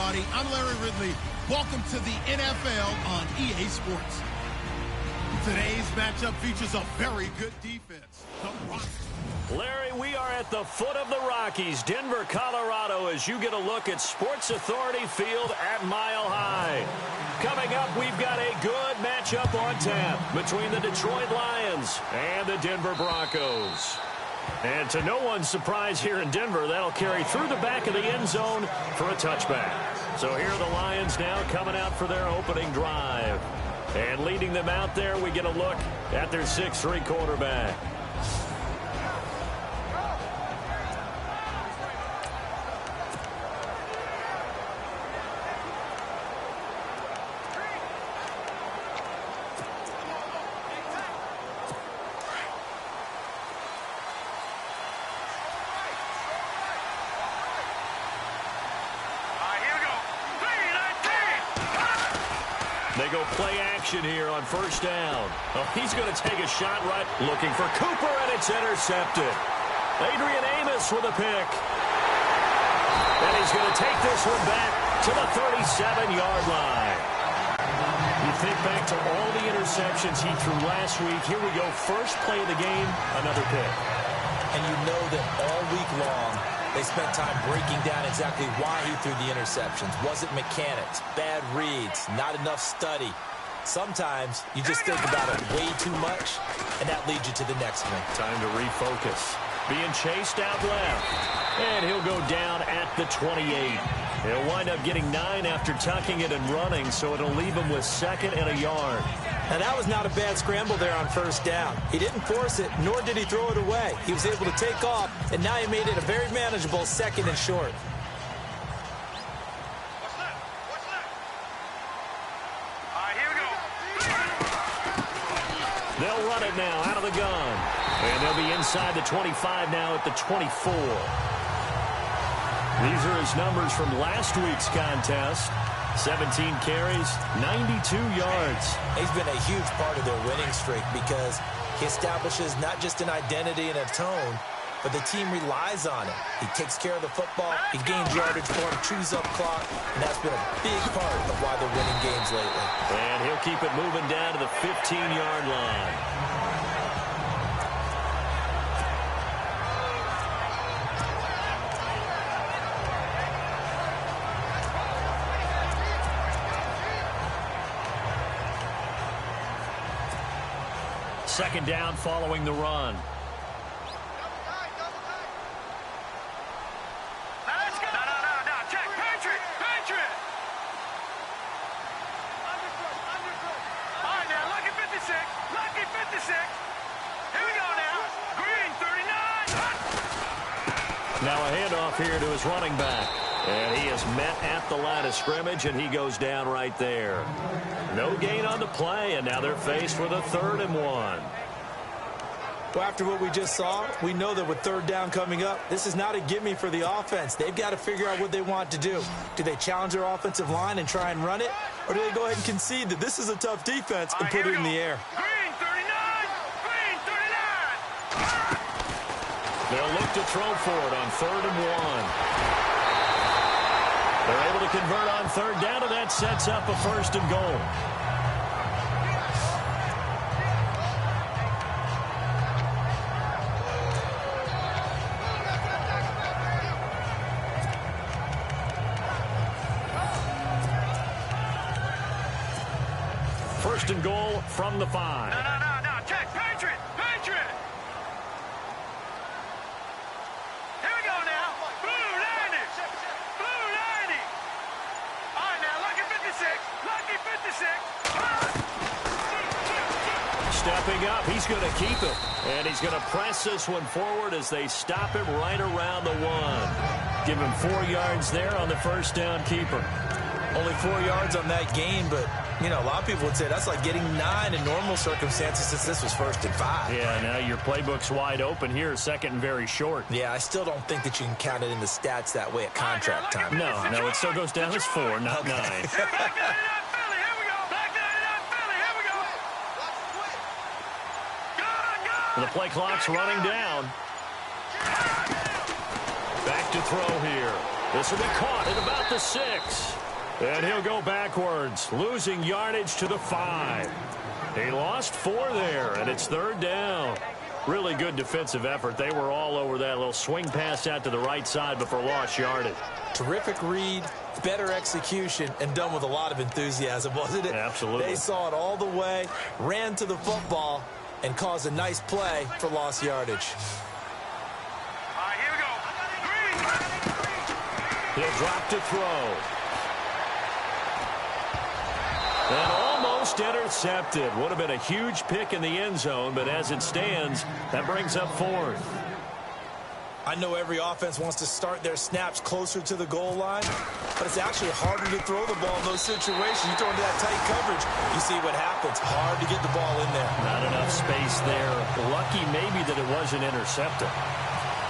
everybody. I'm Larry Ridley. Welcome to the NFL on EA Sports. Today's matchup features a very good defense. The Broncos. Larry, we are at the foot of the Rockies, Denver, Colorado, as you get a look at Sports Authority Field at Mile High. Coming up, we've got a good matchup on tap between the Detroit Lions and the Denver Broncos. And to no one's surprise here in Denver, that'll carry through the back of the end zone for a touchback. So here are the Lions now coming out for their opening drive. And leading them out there, we get a look at their 6'3" quarterback. They go play action here on first down. Oh, he's going to take a shot right, looking for Cooper, and it's intercepted. Adrian Amos with a pick. And he's going to take this one back to the 37-yard line. You think back to all the interceptions he threw last week. Here we go, first play of the game, another pick. And you know that all week long, they spent time breaking down exactly why he threw the interceptions. Was it mechanics, bad reads, not enough study? Sometimes you just think about it way too much, and that leads you to the next one. Time to refocus. Being chased out left. And he'll go down at the 28. He'll wind up getting 9 after tucking it and running, so it'll leave him with 2nd and a yard. Now, that was not a bad scramble there on first down. He didn't force it, nor did he throw it away. He was able to take off, and now he made it a very manageable 2nd and short. All right, here we go. They'll run it now out of the gun. And they'll be inside the 25 now at the 24. These are his numbers from last week's contest. 17 carries, 92 yards. He's been a huge part of their winning streak because he establishes not just an identity and a tone, but the team relies on him. He takes care of the football, he gains yardage for him, chews up clock, and that's been a big part of why they're winning games lately. And he'll keep it moving down to the 15-yard line. Second down following the run. Now let's go. No. Check. Patriot. All right, now, lucky 56. Lucky 56. Here we go now. Green, 39. Now a handoff here to his running back. And he is met at the line of scrimmage, and he goes down right there. No gain on the play, and now they're faced with a 3rd and 1. Well, after what we just saw, we know that with 3rd down coming up, this is not a gimme for the offense. They've got to figure out what they want to do. Do they challenge their offensive line and try and run it? Or do they go ahead and concede that this is a tough defense and put it in the air? Green, 39. Green, 39. They'll look to throw for it on 3rd and 1. They're able to convert on 3rd down, and that sets up a 1st and goal. First and goal from the 5. No. Check. Patriot. Here we go now. Blue 90. All right, now, lucky 56. Stepping up, he's going to keep it. And he's going to press this one forward as they stop him right around the 1. Give him 4 yards there on the first down keeper. Only 4 yards on that gain, but, you know, a lot of people would say that's like getting 9 in normal circumstances since this was 1st and 5. Yeah, now your playbook's wide open here, 2nd and very short. Yeah, I still don't think that you can count it in the stats that way at contract time. No, it still goes down as 4, not 9. Back 99 Philly, here we go. Back 99 Philly, here we go. The play clock's running down. Back to throw here. This will be caught at about the 6. And he'll go backwards, losing yardage to the 5. He lost 4 there, and it's 3rd down. Really good defensive effort. They were all over that little swing pass out to the right side before lost yardage. Terrific read, better execution, and done with a lot of enthusiasm, wasn't it? Absolutely. They saw it all the way, ran to the football, and caused a nice play for lost yardage. All right, here we go. 3. He'll drop to throw. And almost intercepted. Would have been a huge pick in the end zone, but as it stands, that brings up 4th. I know every offense wants to start their snaps closer to the goal line, but it's actually harder to throw the ball in those situations. You throw into that tight coverage, you see what happens. Hard to get the ball in there. Not enough space there. Lucky maybe that it wasn't intercepted.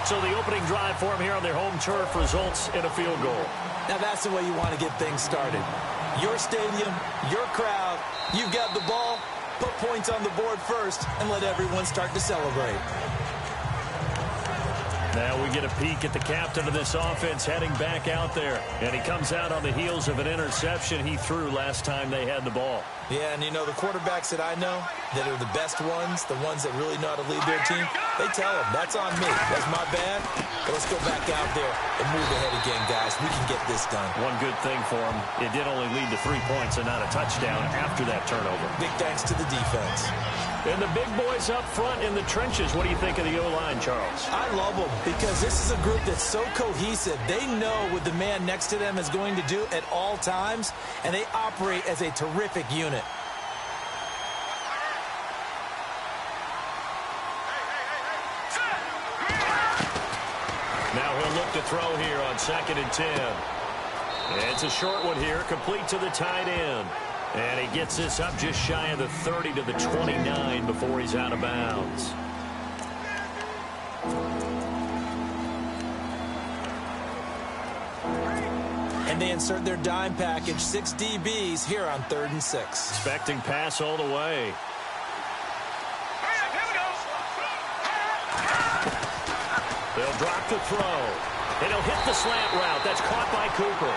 So the opening drive for them here on their home turf results in a field goal. Now that's the way you want to get things started. Your stadium, your crowd, you've got the ball, put points on the board first, and let everyone start to celebrate. Now we get a peek at the captain of this offense heading back out there. And he comes out on the heels of an interception he threw last time they had the ball. Yeah, and you know, the quarterbacks that I know that are the best ones, the ones that really know how to lead their team, they tell them, that's on me. That's my bad. But let's go back out there and move ahead again, guys. We can get this done. One good thing for him, it did only lead to 3 points and not a touchdown after that turnover. Big thanks to the defense. And the big boys up front in the trenches. What do you think of the O-line, Charles? I love them because this is a group that's so cohesive. They know what the man next to them is going to do at all times, and they operate as a terrific unit. Now he'll look to throw here on 2nd and 10. It's a short one here, complete to the tight end. And he gets this up just shy of the 30 to the 29 before he's out of bounds. And they insert their dime package, 6 DBs here on 3rd and 6. Expecting pass all the way. They'll drop the throw. And he'll hit the slant route. That's caught by Cooper.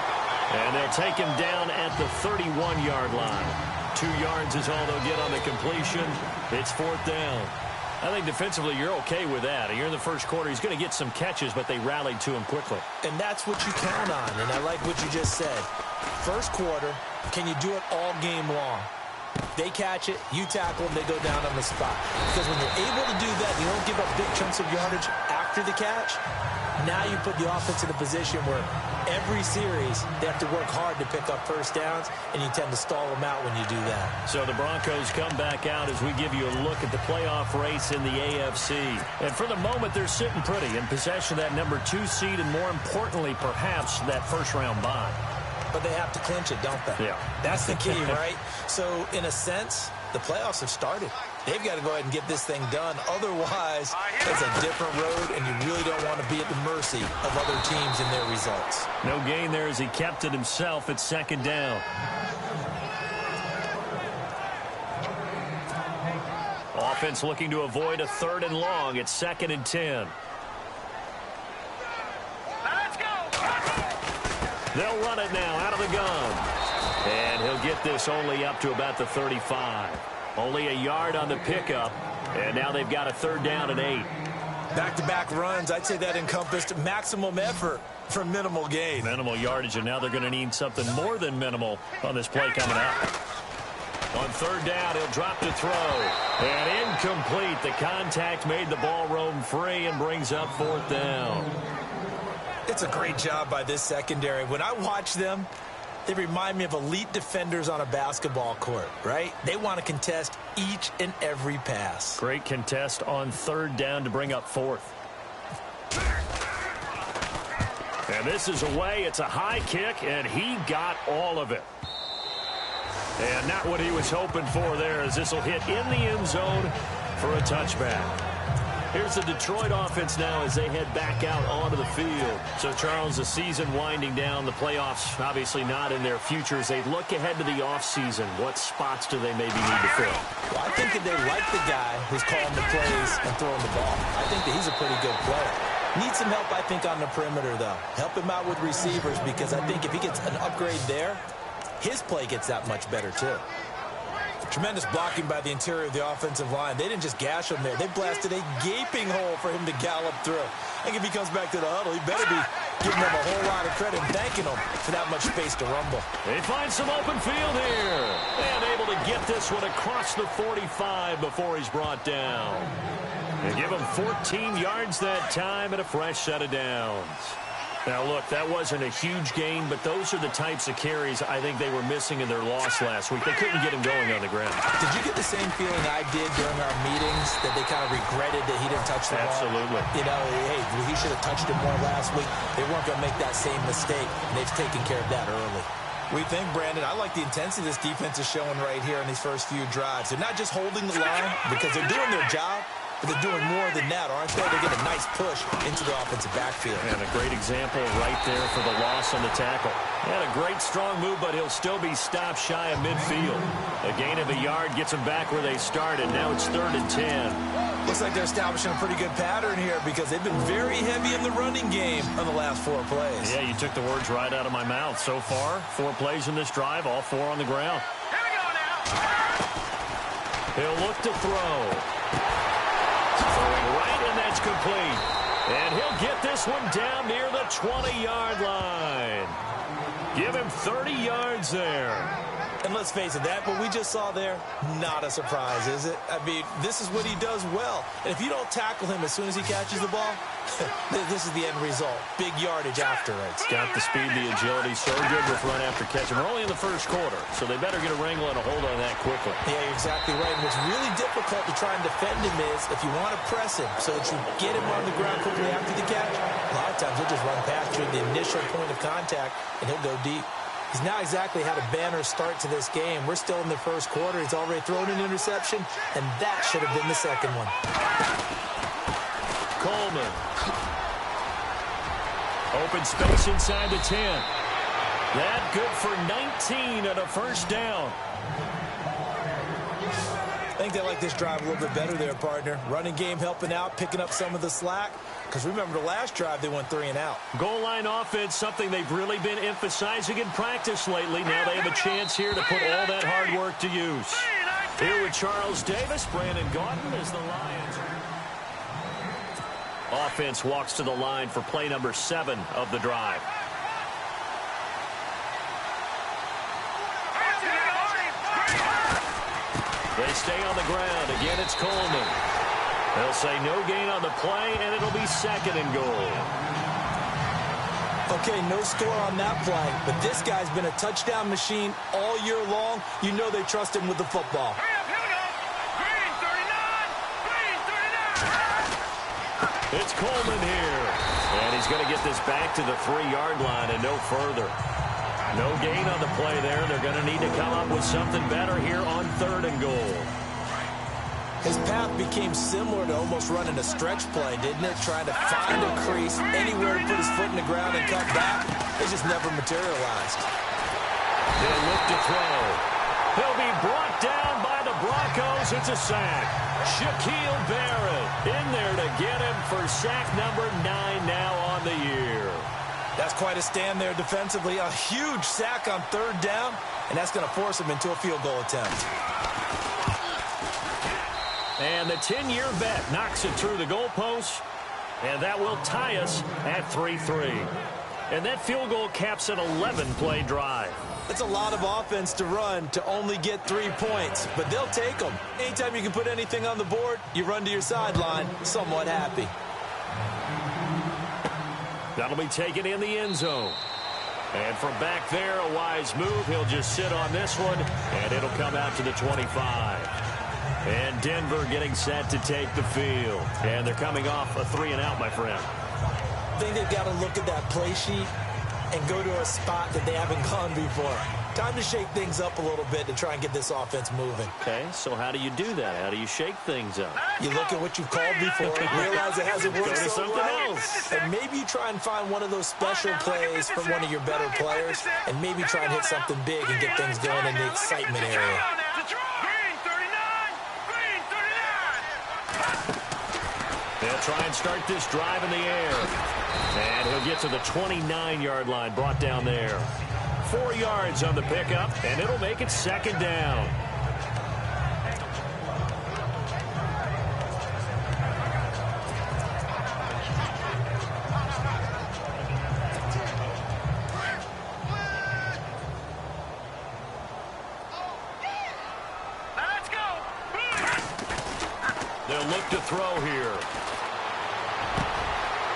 And they'll take him down at the 31-yard line. 2 yards is all they'll get on the completion. It's 4th down. I think defensively you're okay with that. You're in the first quarter. He's going to get some catches, but they rallied to him quickly. And that's what you count on. And I like what you just said. First quarter, can you do it all game long? They catch it, you tackle them, they go down on the spot. Because when you're able to do that, you don't give up big chunks of yardage after the catch. Now you put the offense in a position where every series they have to work hard to pick up first downs, and you tend to stall them out when you do that. So the Broncos come back out as we give you a look at the playoff race in the AFC. And for the moment, they're sitting pretty in possession of that number 2 seed and, more importantly, perhaps that first-round bye. But they have to clinch it, don't they? Yeah. That's the key, right? So, in a sense, the playoffs have started. They've got to go ahead and get this thing done. Otherwise, it's a different road, and you really don't want to be at the mercy of other teams and their results. No gain there as he kept it himself at 2nd down. Offense looking to avoid a 3rd and long. It's 2nd and 10. Let's go. They'll run it now out of the gun. And he'll get this only up to about the 35. Only a yard on the pickup. And now they've got a 3rd down and 8. Back-to-back runs, I'd say that encompassed maximum effort for minimal gain. Minimal yardage, and now they're going to need something more than minimal on this play coming up. On 3rd down, he'll drop to throw. And incomplete. The contact made the ball roam free and brings up 4th down. It's a great job by this secondary. When I watch them, they remind me of elite defenders on a basketball court, right? They want to contest each and every pass. Great contest on 3rd down to bring up 4th. And this is away. It's a high kick, and he got all of it. And not what he was hoping for there, as this will hit in the end zone for a touchback. Here's the Detroit offense now as they head back out onto the field. So, Charles, the season winding down, the playoffs obviously not in their future. As they look ahead to the offseason, what spots do they maybe need to fill? Well, I think that they like the guy who's calling the plays and throwing the ball. I think that he's a pretty good player. Needs some help, I think, on the perimeter, though. Help him out with receivers, because I think if he gets an upgrade there, his play gets that much better, too. Tremendous blocking by the interior of the offensive line. They didn't just gash him there. They blasted a gaping hole for him to gallop through. I think if he comes back to the huddle, he better be giving them a whole lot of credit and thanking them for that much space to rumble. They find some open field here. And able to get this one across the 45 before he's brought down. They give him 14 yards that time and a fresh set of downs. Now, look, that wasn't a huge gain, but those are the types of carries I think they were missing in their loss last week. They couldn't get him going on the ground. Did you get the same feeling I did during our meetings, that they kind of regretted that he didn't touch the ball? Absolutely. You know, hey, he should have touched it more last week. They weren't going to make that same mistake, and they've taken care of that early. We think, Brandon, I like the intensity this defense is showing right here in these first few drives. They're not just holding the line because they're doing their job, but they're doing more than that, aren't they? They get a nice push into the offensive backfield. And a great example right there for the loss on the tackle. He had a great strong move, but he'll still be stopped shy of midfield. A gain of a yard gets them back where they started. Now it's 3rd and 10. Looks like they're establishing a pretty good pattern here because they've been very heavy in the running game on the last 4 plays. Yeah, you took the words right out of my mouth. So far, 4 plays in this drive, all 4 on the ground. Here we go now. He'll look to throw. Throwing right, and that's complete. And he'll get this one down near the 20-yard line. Give him 30 yards there. And let's face it, that what we just saw there, not a surprise, is it? I mean, this is what he does well. And if you don't tackle him as soon as he catches the ball, this is the end result. Big yardage after it. Got the speed, the agility, so good with run after catch. And we're only in the first quarter, so they better get a wrangle and a hold on that quickly. Yeah, you're exactly right. And what's really difficult to try and defend him is if you want to press him so that you get him on the ground quickly after the catch, a lot of times he'll just run past you at the initial point of contact, and he'll go deep. He's now exactly had a banner start to this game. We're still in the first quarter. He's already thrown an interception, and that should have been the second one. Coleman. Open space inside the 10. That good for 19 and a first down. I think they like this drive a little bit better there, partner. Running game helping out, picking up some of the slack. Because remember, the last drive, they went 3 and out. Goal line offense, something they've really been emphasizing in practice lately. Now they have a chance here to put all that hard work to use. Here with Charles Davis, Brandon Gaudin as the Lions. Offense walks to the line for play number 7 of the drive. They stay on the ground. Again, it's Coleman. They'll say no gain on the play, and it'll be 2nd and goal. Okay, no score on that play, but this guy's been a touchdown machine all year long. You know they trust him with the football. Hurry up, here we go. Green 39. Green 39. It's Coleman here. And he's going to get this back to the 3-yard line and no further. No gain on the play there. They're going to need to come up with something better here on 3rd and goal. His path became similar to almost running a stretch play, didn't it? Trying to find a crease, anywhere to put his foot in the ground and cut back. It just never materialized. He'll look to throw. He'll be brought down by the Broncos. It's a sack. Shaquille Barrett in there to get him for sack number 9 now on the year. That's quite a stand there defensively. A huge sack on 3rd down, and that's going to force him into a field goal attempt. And the 10-year vet knocks it through the goalpost, and that will tie us at 3-3. And that field goal caps an 11-play drive. It's a lot of offense to run to only get 3 points, but they'll take them. Anytime you can put anything on the board, you run to your sideline somewhat happy. That'll be taken in the end zone. And from back there, a wise move. He'll just sit on this one, and it'll come out to the 25. And Denver getting set to take the field. And they're coming off a 3-and-out, my friend. I think they've got to look at that play sheet and go to a spot that they haven't gone before. Time to shake things up a little bit to try and get this offense moving. Okay, so how do you do that? How do you shake things up? You look at what you've called before, realize it hasn't worked so something well, else. and maybe you try and find one of those special plays from one of your better players, and maybe try and hit something big and get things going in the excitement area. Green 39. Green 39. And They'll try and start this drive in the air. And he'll get to the 29-yard line, brought down there. 4 yards on the pickup, and it'll make it second down. They'll look to throw here.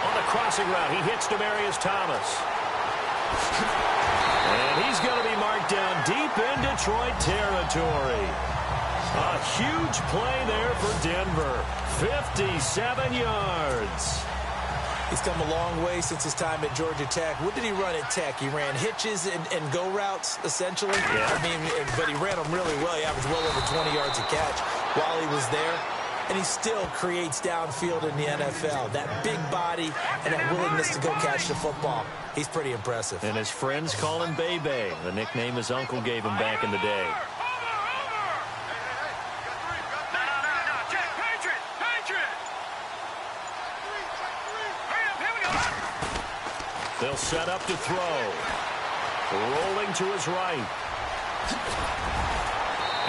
On the crossing route, he hits Demaryius Thomas. And he's going to be marked down deep in Detroit territory. A huge play there for Denver. 57 yards. He's come a long way since his time at Georgia Tech. What did he run at Tech? He ran hitches and go routes, essentially. Yeah. I mean, but he ran them really well. He averaged well over 20 yards a catch while he was there. And he still creates downfield in the NFL. That big body and that willingness to go catch the football. He's pretty impressive. And his friends call him Bebe, the nickname his uncle gave him back in the day. They'll set up to throw. Rolling to his right.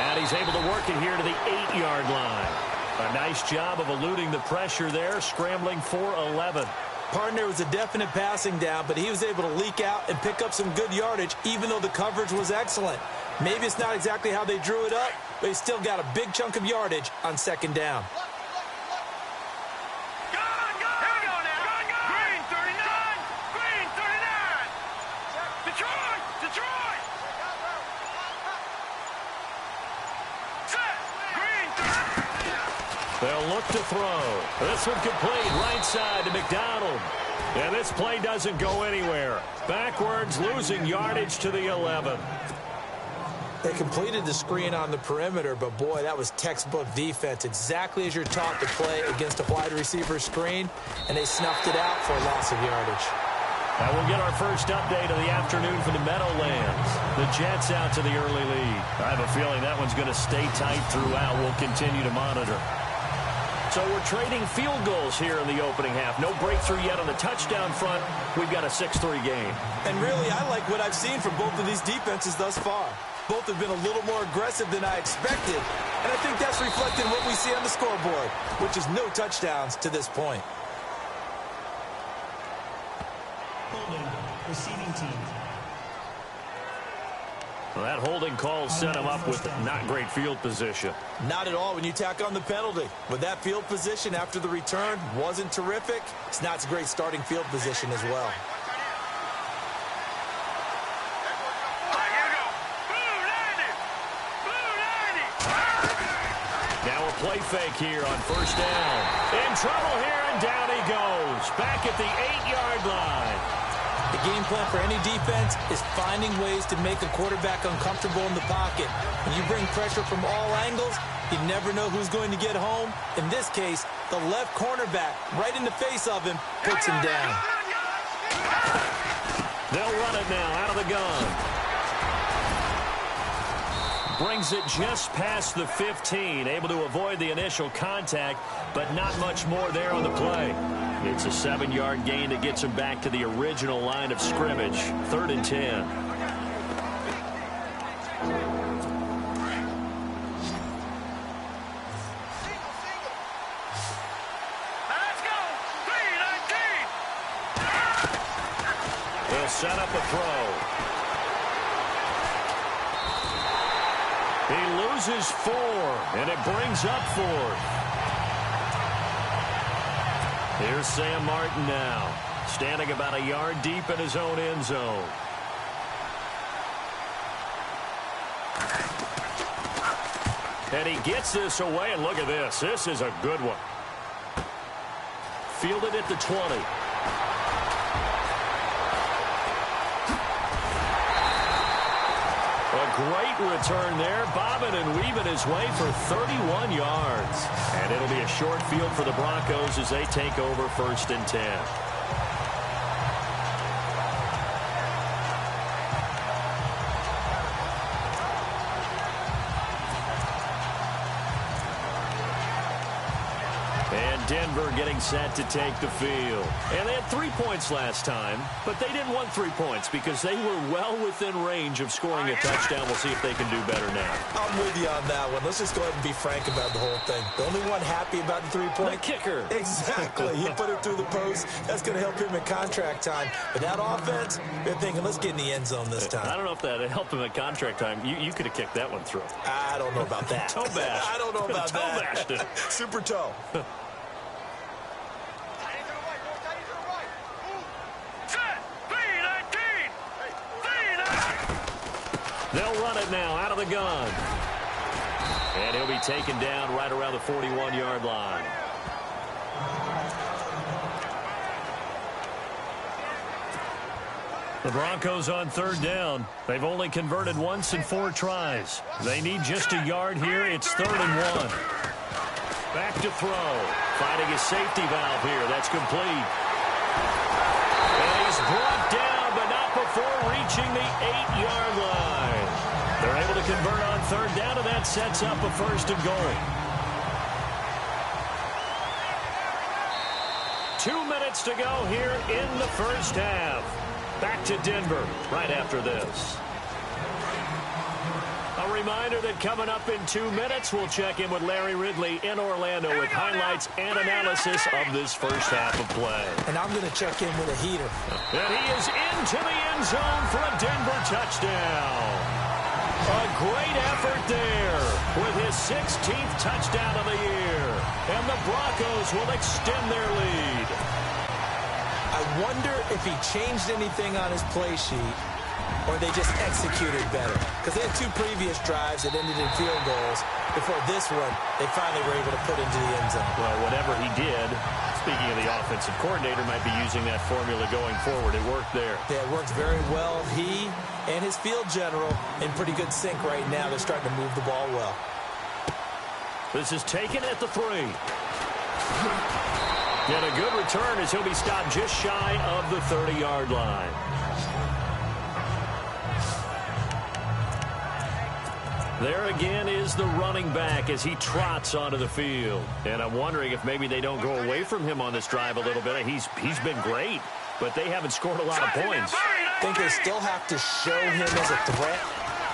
And he's able to work it here to the 8-yard line. A nice job of eluding the pressure there, scrambling for 11. Partner was a definite passing down, but he was able to leak out and pick up some good yardage, even though the coverage was excellent. Maybe it's not exactly how they drew it up, but he still got a big chunk of yardage on second down. They'll look to throw. This one complete, right side to McDonald. And this play doesn't go anywhere. Backwards, losing yardage to the 11. They completed the screen on the perimeter, but boy, that was textbook defense. Exactly as you're taught to play against a wide receiver screen, and they snuffed it out for a loss of yardage. Now we'll get our first update of the afternoon for the Meadowlands. The Jets out to the early lead. I have a feeling that one's going to stay tight throughout. We'll continue to monitor. So we're trading field goals here in the opening half. No breakthrough yet on the touchdown front. We've got a 6-3 game. And really, I like what I've seen from both of these defenses thus far. Both have been a little more aggressive than I expected. And I think that's reflected in what we see on the scoreboard, which is no touchdowns to this point. Holding, receiving team. Well, that holding call set him up with not great field position. Not at all when you tack on the penalty. With that field position after the return wasn't terrific, it's not a great starting field position as well. Now a play fake here on first down. In trouble here, and down he goes. Back at the 8-yard line. The game plan for any defense is finding ways to make a quarterback uncomfortable in the pocket. When you bring pressure from all angles, you never know who's going to get home. In this case, the left cornerback, right in the face of him, puts him down. They'll run it now out of the gun. Brings it just past the 15, able to avoid the initial contact, but not much more there on the play. It's a 7-yard gain that gets him back to the original line of scrimmage, 3rd and 10. Let's go! 3-19! They'll set up a throw. He loses 4, and it brings up 4th. Here's Sam Martin now, standing about a yard deep in his own end zone. And he gets this away, and look at this. This is a good one. Fielded at the 20. A great return there, bobbing and weaving his way for 31 yards. And it'll be a short field for the Broncos as they take over 1st and 10. And Denver getting set to take the field. And they had 3 points last time, but they didn't want 3 points because they were well within range of scoring a touchdown. We'll see if they can do better now. I'm with you on that one. Let's just go ahead and be frank about the whole thing. The only one happy about the 3-point? The kicker. Exactly. He put it through the post. That's going to help him in contract time. But that offense, they're thinking, let's get in the end zone this time. I don't know if that helped him at contract time. You could have kicked that one through. I don't know about that. Toe bash. I don't know about toe that. Bashed it. Super toe. They'll run it now out of the gun. And he'll be taken down right around the 41-yard line. The Broncos on 3rd down. They've only converted once in 4 tries. They need just a yard here. It's 3rd and 1. Back to throw. Finding his safety valve here. That's complete. And he's brought down, but not before reaching the 8-yard line. They're able to convert on 3rd down, and that sets up a 1st and goal. 2 minutes to go here in the first half. Back to Denver right after this. A reminder that coming up in 2 minutes, we'll check in with Larry Ridley in Orlando with highlights and analysis of this first half of play. And I'm going to check in with a heater. And he is into the end zone for a Denver touchdown. A great effort there with his 16th touchdown of the year. And the Broncos will extend their lead. I wonder if he changed anything on his play sheet or they just executed better. Because they had 2 previous drives that ended in field goals. Before this one, they finally were able to put into the end zone. Well, whatever he did, speaking of the offensive coordinator, might be using that formula going forward. It worked there. Yeah, it worked very well. He and his field general in pretty good sync right now. They're starting to move the ball well. This is taken at the 3. And a good return as he'll be stopped just shy of the 30-yard line. There again is the running back as he trots onto the field. And I'm wondering if maybe they don't go away from him on this drive a little bit. He's been great, but they haven't scored a lot of points. I think they still have to show him as a threat.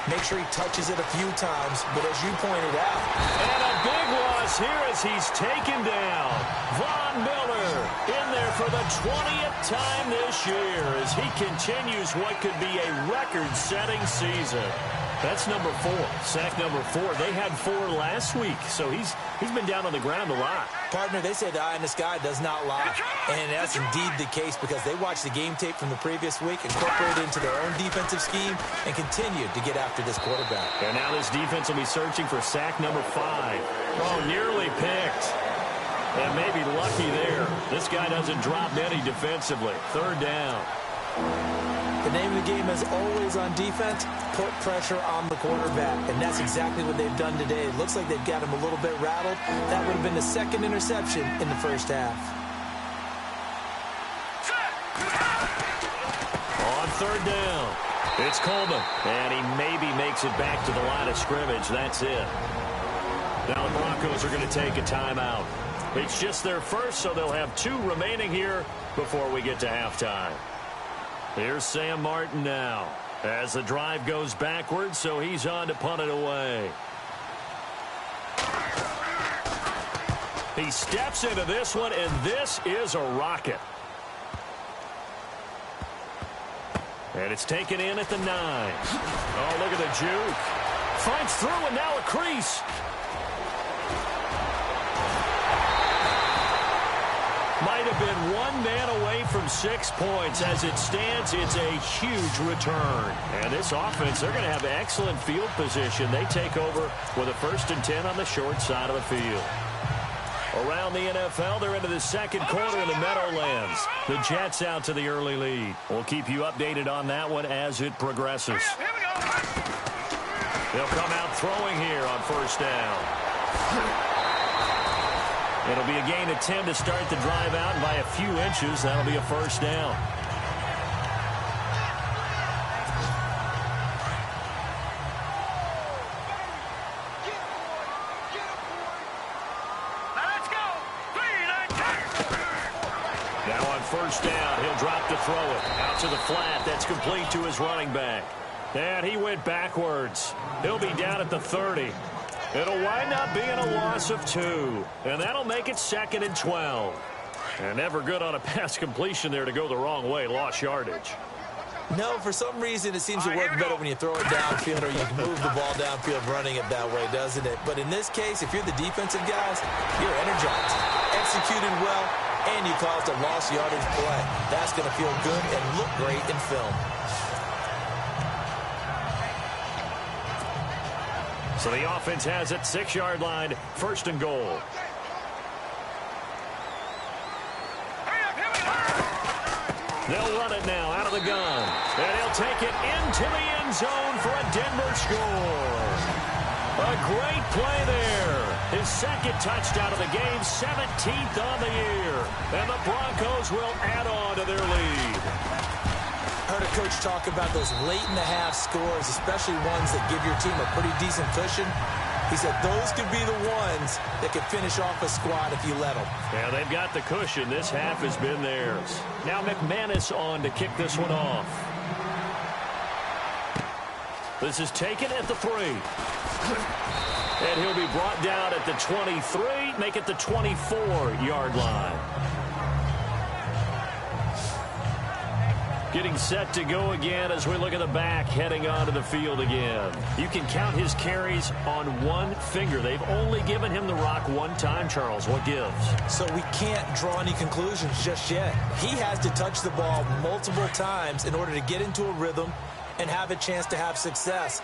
Make sure he touches it a few times, but as you pointed out. And a big loss here as he's taken down. Von Miller in there for the 20th time this year as he continues what could be a record-setting season. That's number 4, sack number 4. They had 4 last week, so he's been down on the ground a lot. Partner, they say the eye in the sky does not lie. And that's indeed the case because they watched the game tape from the previous week, incorporated it into their own defensive scheme, and continued to get after this quarterback. And now this defense will be searching for sack number 5. Oh, nearly picked. And maybe lucky there. This guy doesn't drop many defensively. 3rd down. The name of the game is always on defense, put pressure on the quarterback. And that's exactly what they've done today. It looks like they've got him a little bit rattled. That would have been the 2nd interception in the first half. On 3rd down, it's Coleman. And he maybe makes it back to the line of scrimmage. That's it. Now the Broncos are going to take a timeout. It's just their first, so they'll have 2 remaining here before we get to halftime. Here's Sam Martin now as the drive goes backwards, so he's on to punt it away. He steps into this one, and this is a rocket. And it's taken in at the 9. Oh, look at the juke. Finds through, and now a crease. Might have been 1 man away from 6 points. As it stands, it's a huge return. And this offense, they're going to have excellent field position. They take over with a 1st and 10 on the short side of the field. Around the NFL, they're into the 2nd quarter in the Meadowlands. The Jets out to the early lead. We'll keep you updated on that one as it progresses. They'll come out throwing here on 1st down. It'll be a gain of 10 to start the drive out, and by a few inches, that'll be a 1st down. Now let's go. 3, 19. out. He'll drop to throw it. Out to the flat. That's complete to his running back. And he went backwards. He'll be down at the 30. It'll wind up being a loss of 2. And that'll make it 2nd and 12. And never good on a pass completion there to go the wrong way. Lost yardage. No, for some reason it seems to work better when you throw it downfield or you can move the ball downfield running it that way, doesn't it? But in this case, if you're the defensive guys, you're energized, executed well, and you caused a lost yardage play. That's going to feel good and look great in film. So the offense has it, 6-yard line, 1st and goal. They'll run it now out of the gun. And he'll take it into the end zone for a Denver score. A great play there. His 2nd touchdown of the game, 17th on the year. And the Broncos will add on to their lead. I heard a coach talk about those late-in-the-half scores, especially ones that give your team a pretty decent cushion. He said those could be the ones that could finish off a squad if you let them. Yeah, they've got the cushion. This half has been theirs. Now McManus on to kick this one off. This is taken at the 3. And he'll be brought down at the 23, make it the 24-yard line. Getting set to go again as we look at the back, heading onto the field again. You can count his carries on one finger. They've only given him the rock one time, Charles. What gives? So we can't draw any conclusions just yet. He has to touch the ball multiple times in order to get into a rhythm and have a chance to have success.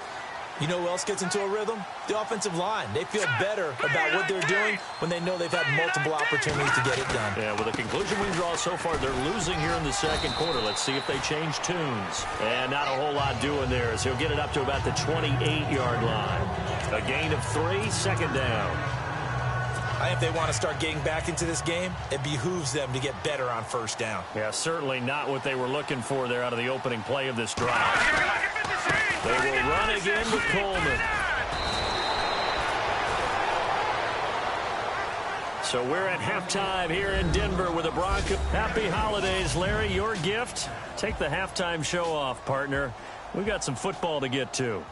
You know who else gets into a rhythm? The offensive line. They feel better about what they're doing when they know they've had multiple opportunities to get it done. Yeah, with the conclusion we draw so far, they're losing here in the 2nd quarter. Let's see if they change tunes. And not a whole lot doing there as he'll get it up to about the 28-yard line. A gain of 3, 2nd down. I think if they want to start getting back into this game, it behooves them to get better on 1st down. Yeah, certainly not what they were looking for there out of the opening play of this drive. They will run again with Coleman. So we're at halftime here in Denver with the Broncos. Happy holidays, Larry. Your gift? Take the halftime show off, partner. We've got some football to get to.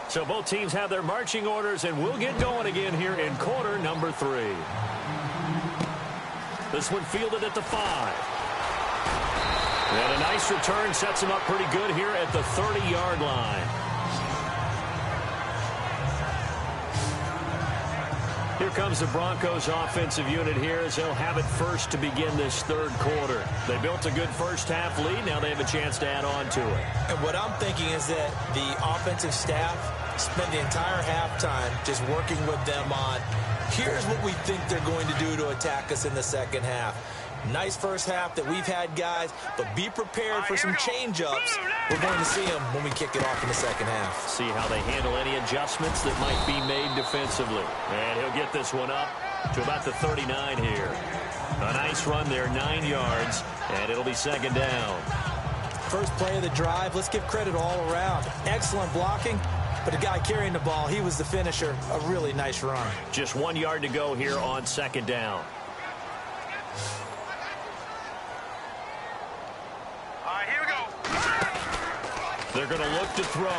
So both teams have their marching orders, and we'll get going again here in quarter number 3. This one fielded at the 5. And a nice return sets him up pretty good here at the 30-yard line. Here comes the Broncos offensive unit here as they'll have it first to begin this 3rd quarter. They built a good first-half lead. Now they have a chance to add on to it. And what I'm thinking is that the offensive staff spend the entire halftime just working with them on, here's what we think they're going to do to attack us in the 2nd half. Nice first half that we've had, guys, but be prepared for some change-ups. We're going to see them when we kick it off in the 2nd half. See how they handle any adjustments that might be made defensively. And he'll get this one up to about the 39 here. A nice run there, 9 yards, and it'll be 2nd down. First play of the drive, let's give credit all around. Excellent blocking, but the guy carrying the ball, he was the finisher. A really nice run. Just 1 yard to go here on 2nd down. They're going to look to throw. And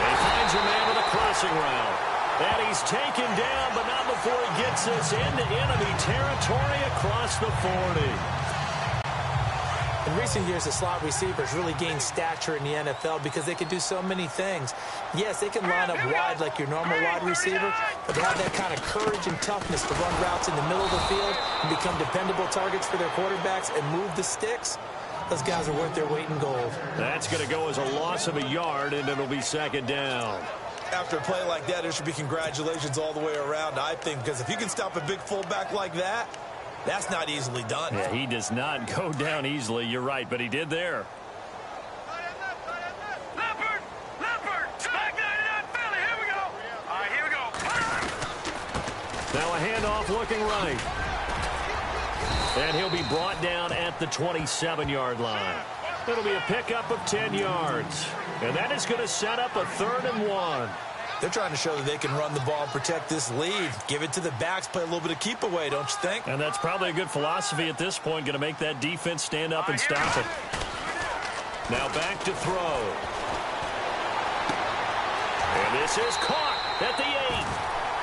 he finds a man with a crossing route. And he's taken down, but not before he gets us into enemy territory across the 40. In recent years, the slot receivers really gained stature in the NFL because they can do so many things. Yes, they can line up wide like your normal wide receiver, but they have that kind of courage and toughness to run routes in the middle of the field and become dependable targets for their quarterbacks and move the sticks. Those guys are worth their weight in gold. That's going to go as a loss of a yard, and it'll be 2nd down. After a play like that, there should be congratulations all the way around, I think, because if you can stop a big fullback like that, that's not easily done. Yeah, he does not go down easily. You're right, but he did there. Leopard! Spike 99 Philly, here we go! All right, here we go. Now a handoff looking right. And he'll be brought down at the 27-yard line. It'll be a pickup of 10 yards. And that is going to set up a 3rd and 1. They're trying to show that they can run the ball and protect this lead. Give it to the backs, play a little bit of keep away, don't you think? And that's probably a good philosophy at this point, going to make that defense stand up and stop it. Now back to throw. And this is caught at the 8.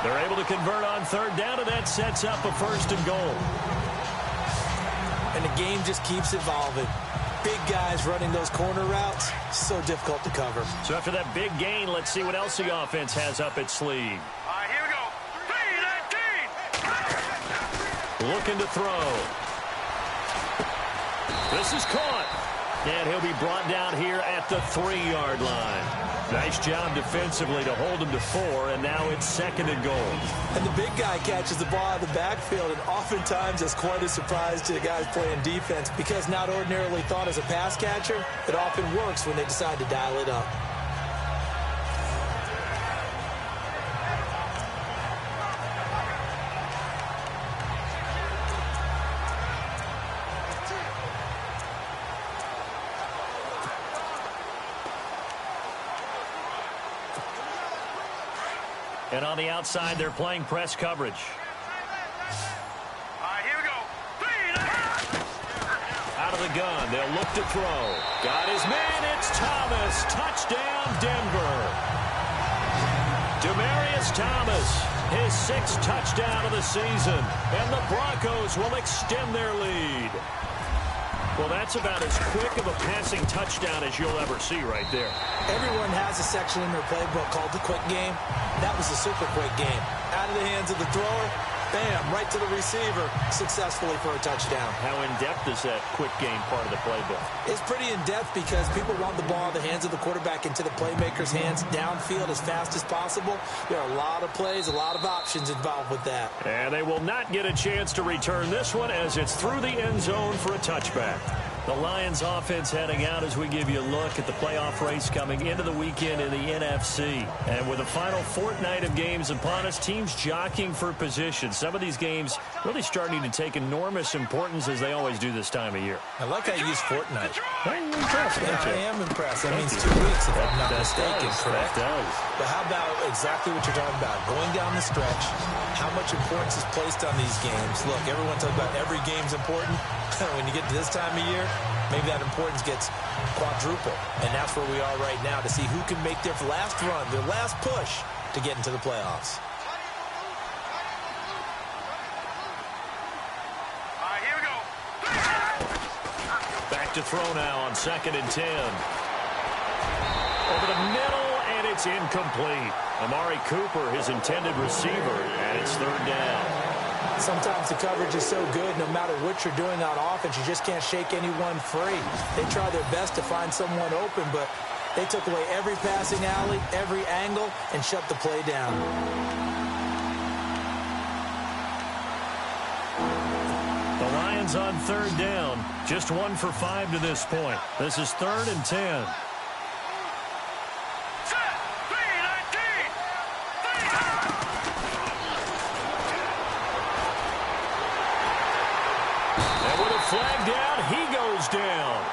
They're able to convert on third down, and that sets up a 1st and goal. And the game just keeps evolving. Big guys running those corner routes, so difficult to cover. So after that big gain, let's see what else the offense has up its sleeve. All right, here we go. 3-19. Looking to throw. This is caught. And he'll be brought down here at the 3-yard line. Nice job defensively to hold him to 4, and now it's 2nd and goal. And the big guy catches the ball out of the backfield, and oftentimes it's quite a surprise to the guys playing defense because not ordinarily thought as a pass catcher, it often works when they decide to dial it up. And on the outside, they're playing press coverage. All right, here we go. 3-19. Out of the gun, they'll look to throw. Got his man, it's Thomas. Touchdown, Denver. Demaryius Thomas, his 6th touchdown of the season. And the Broncos will extend their lead. Well, that's about as quick of a passing touchdown as you'll ever see right there. Everyone has a section in their playbook called the quick game. That was a super quick game. Out of the hands of the thrower, bam, right to the receiver, successfully for a touchdown. How in-depth is that quick game part of the playbook? It's pretty in-depth because people want the ball in the hands of the quarterback into the playmaker's hands downfield as fast as possible. There are a lot of plays, a lot of options involved with that. And they will not get a chance to return this one as it's through the end zone for a touchback. The Lions offense heading out as we give you a look at the playoff race coming into the weekend in the NFC. And with the final fortnight of games upon us, teams jockeying for position. Some of these games really starting to take enormous importance as they always do this time of year. I like how you use fortnight. Hey, you're impressed, aren't you? I am impressed. That means 2 weeks if I'm not mistaken, correct? That does. But how about exactly what you're talking about? Going down the stretch, how much importance is placed on these games? Look, everyone talks about every game's important. When you get to this time of year, maybe that importance gets quadruple. And that's where we are right now to see who can make their last run, their last push to get into the playoffs. All right, here we go. Back to throw now on 2nd and 10. Over the middle, and it's incomplete. Amari Cooper, his intended receiver, and it's 3rd down. Sometimes the coverage is so good, no matter what you're doing on offense, you just can't shake anyone free. They try their best to find someone open, but they took away every passing alley, every angle, and shut the play down. The Lions on 3rd down, just 1 for 5 to this point. This is 3rd and 10. Flag down, he goes down.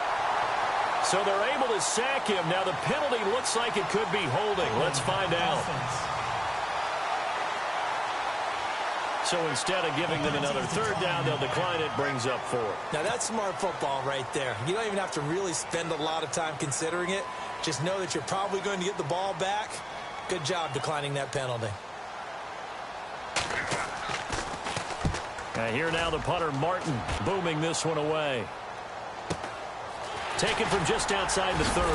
So they're able to sack him. Now the penalty looks like it could be holding. Let's find out. So instead of giving them another 3rd down, they'll decline it, brings up 4. Now that's smart football right there. You don't even have to really spend a lot of time considering it. Just know that you're probably going to get the ball back. Good job declining that penalty. Here now the punter, Martin, booming this one away. Taken from just outside the 30.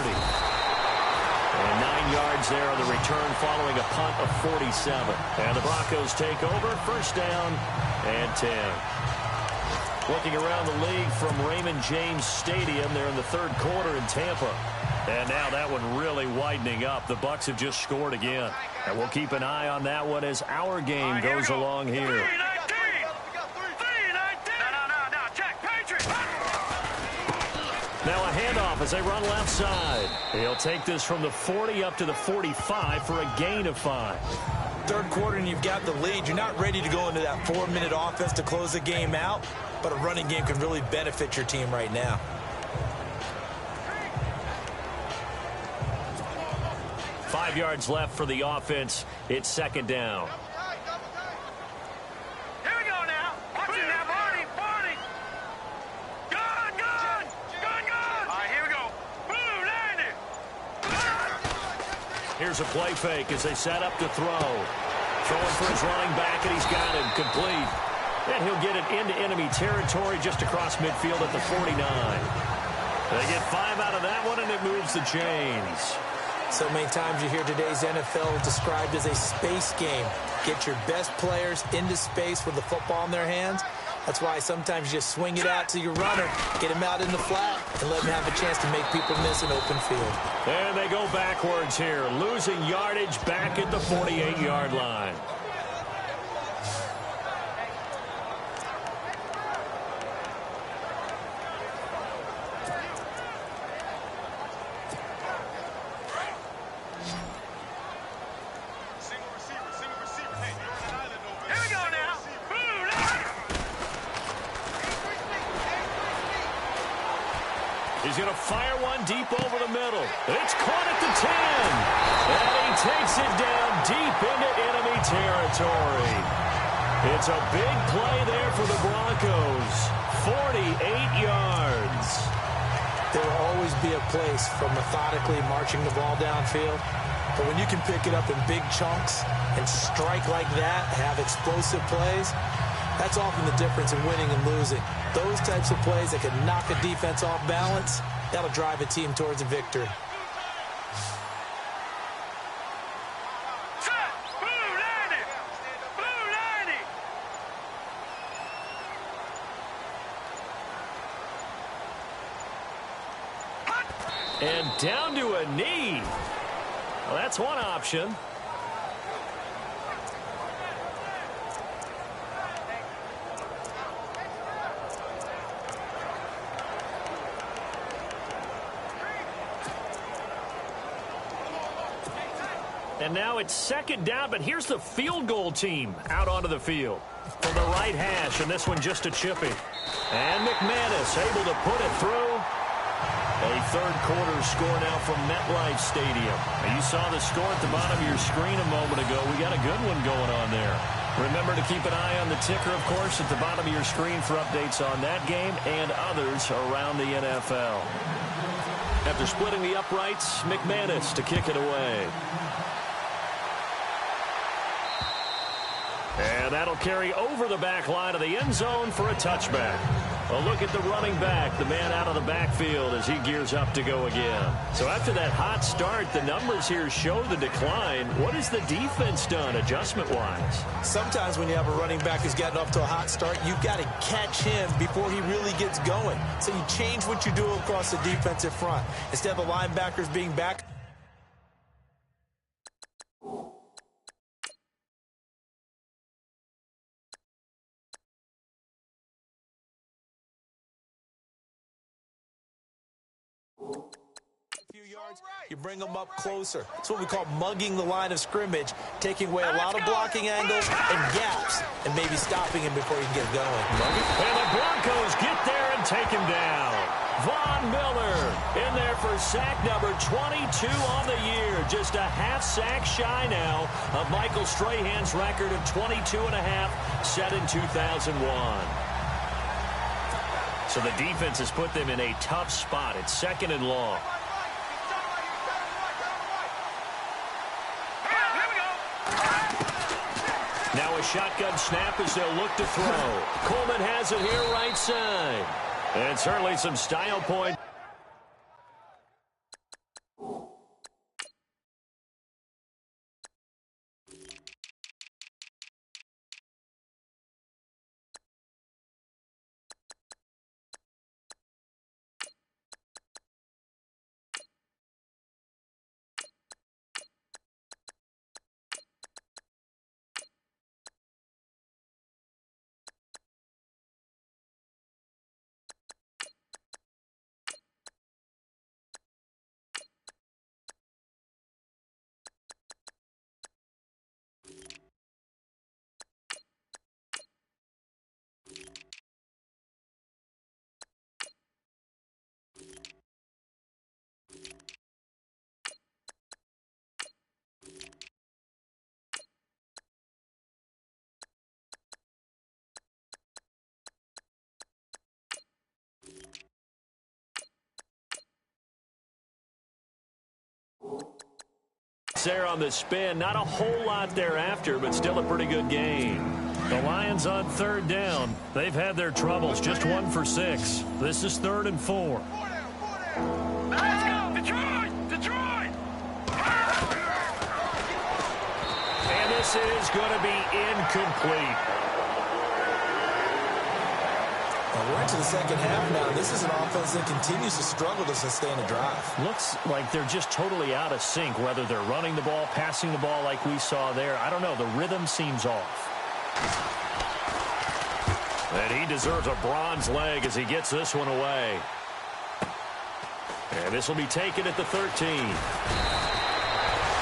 And 9 yards there on the return following a punt of 47. And the Broncos take over, 1st down and 10. Looking around the league from Raymond James Stadium, they're in the 3rd quarter in Tampa. And now that one really widening up. The Bucs have just scored again. And we'll keep an eye on that one as our game goes along here. Now a handoff as they run left side. He'll take this from the 40 up to the 45 for a gain of 5. 3rd quarter and you've got the lead. You're not ready to go into that 4-minute offense to close the game out, but a running game can really benefit your team right now. 5 yards left for the offense. It's second down. Here we go now. Watch it now, Barney. Barney. Good, good. Good, good. All right, here we go. Boom, landed. Here's a play fake as they set up to throw. Throwing for his running back, and he's got him complete. And he'll get it into enemy territory just across midfield at the 49. They get 5 out of that one, and it moves the chains. So many times you hear today's NFL described as a space game. Get your best players into space with the football in their hands. That's why sometimes you just swing it out to your runner, get him out in the flat, and let him have a chance to make people miss an open field. And they go backwards here, losing yardage back at the 48-yard line. He's going to fire one deep over the middle. It's caught at the 10. And he takes it down deep into enemy territory. It's a big play there for the Broncos. 48 yards. There will always be a place for methodically marching the ball downfield. But when you can pick it up in big chunks and strike like that, have explosive plays, that's often the difference in winning and losing. Those types of plays that can knock a defense off balance, that'll drive a team towards a victory. And down to a knee. Well, that's one option. And now it's second down, but here's the field goal team out onto the field. From the right hash, and this one just a chippy. And McManus able to put it through. A third-quarter score now from MetLife Stadium. And you saw the score at the bottom of your screen a moment ago. We got a good one going on there. Remember to keep an eye on the ticker, of course, at the bottom of your screen for updates on that game and others around the NFL. After splitting the uprights, McManus to kick it away. And that'll carry over the back line of the end zone for a touchback. A look at the running back, the man out of the backfield as he gears up to go again. So after that hot start, the numbers here show the decline. What has the defense done adjustment-wise? Sometimes when you have a running back who's gotten off to a hot start, you've got to catch him before he really gets going. So you change what you do across the defensive front. Instead of the linebackers being back, you bring them up closer. It's what we call mugging the line of scrimmage, taking away a lot of blocking angles and gaps, and maybe stopping him before he can get going. And the Broncos get there and take him down. Von Miller in there for sack number 22 on the year. Just a half sack shy now of Michael Strahan's record of 22.5 set in 2001. So the defense has put them in a tough spot. It's second and long. Now a shotgun snap as they'll look to throw. Coleman has it here right side. And certainly some style point. there on the spin. Not a whole lot thereafter, but still a pretty good gain. The Lions on third down. They've had their troubles, just 1 for 6. This is 3rd and 4. Let's go, Detroit! Detroit! And this is going to be incomplete. Well, we're into the second half now. This is an offense that continues to struggle to sustain a drive. Looks like they're just totally out of sync, whether they're running the ball, passing the ball like we saw there. I don't know. The rhythm seems off. And he deserves a bronze leg as he gets this one away. And this will be taken at the 13.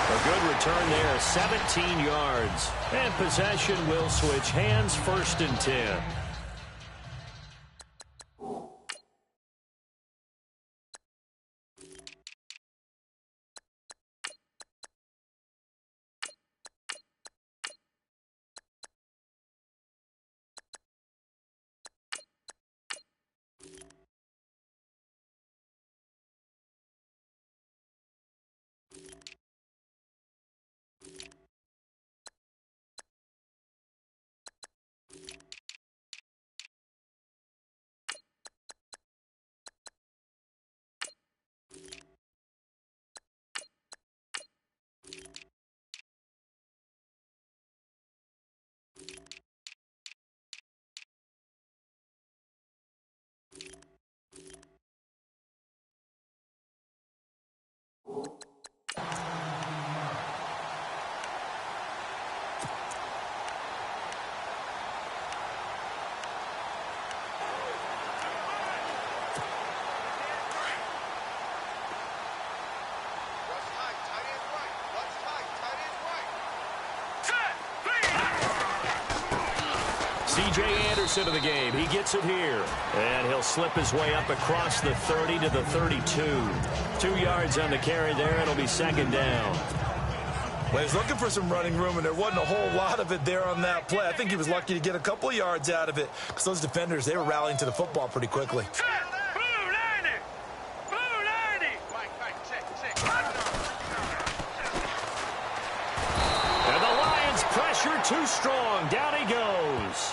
A good return there, 17 yards. And possession will switch hands, 1st and 10. C.J. Anderson of the game. He gets it here. And he'll slip his way up across the 30 to the 32. 2 yards on the carry there. It'll be 2nd down. Well, he was looking for some running room, and there wasn't a whole lot of it there on that play. I think he was lucky to get a couple of yards out of it because those defenders, they were rallying to the football pretty quickly. And the Lions pressure too strong. Down he goes.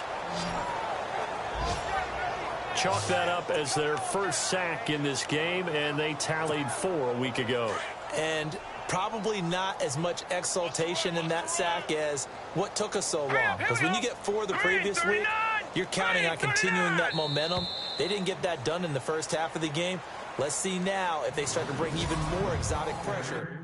Chalk that up as their first sack in this game, and they tallied 4 a week ago. And probably not as much exultation in that sack as what took us so long. Because when you get 4 the previous week, you're counting on continuing that momentum. They didn't get that done in the first half of the game. Let's see now if they start to bring even more exotic pressure.